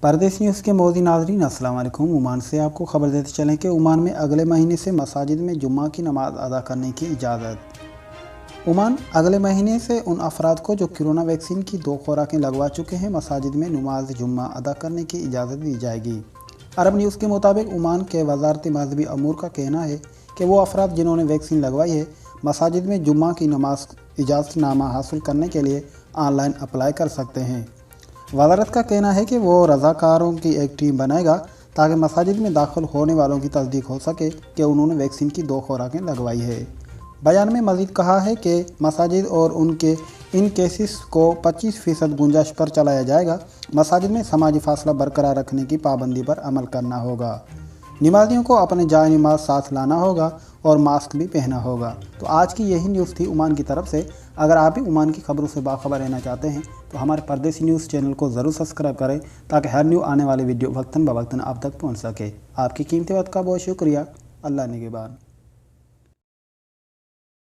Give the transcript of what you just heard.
परदेसी न्यूज़ के मोदी नाज़रीन अस्सलाम वालेकुम। ओमान से आपको खबर देते चलें कि ओमान में अगले महीने से मसाजिद में जुम्मा की नमाज अदा करने की इजाज़त। ओमान अगले महीने से उन अफराद को जो कोरोना वैक्सीन की 2 खुराकें लगवा चुके हैं मसाजिद में नमाज जुम्मा अदा करने की इजाज़त दी जाएगी। अरब न्यूज़ के मुताबिक ओमान के वज़ारत मज़हबी अमूर का कहना है कि वो अफराद जिन्होंने वैक्सीन लगवाई है मसाजिद में जुम्मा की नमाज इजाज़तनामा हासिल करने के लिए ऑनलाइन अप्लाई कर सकते हैं। वज़ारत का कहना है कि वो रज़ाकारों की एक टीम बनाएगा ताकि मसाजिद में दाखिल होने वालों की तस्दीक हो सके कि उन्होंने वैक्सीन की 2 खुराकें लगवाई है। बयान में मज़ीद कहा है कि मसाजिद और उनके इन केसेस को 25% गुंजाइश पर चलाया जाएगा। मसाजिद में समाजी फासला बरकरार रखने की पाबंदी पर अमल करना होगा। नमाजियों को अपने जाए नमाज साथ लाना होगा और मास्क भी पहना होगा। तो आज की यही न्यूज़ थी ओमान की तरफ से। अगर आप भी ओमान की खबरों से बाखबर रहना चाहते हैं तो हमारे परदेसी न्यूज़ चैनल को ज़रूर सब्सक्राइब करें ताकि हर न्यू आने वाली वीडियो वक्तन ब वक्तन आप तक पहुँच सके। आपकी कीमती वक्त का बहुत शुक्रिया। अल्लाह निगहबान।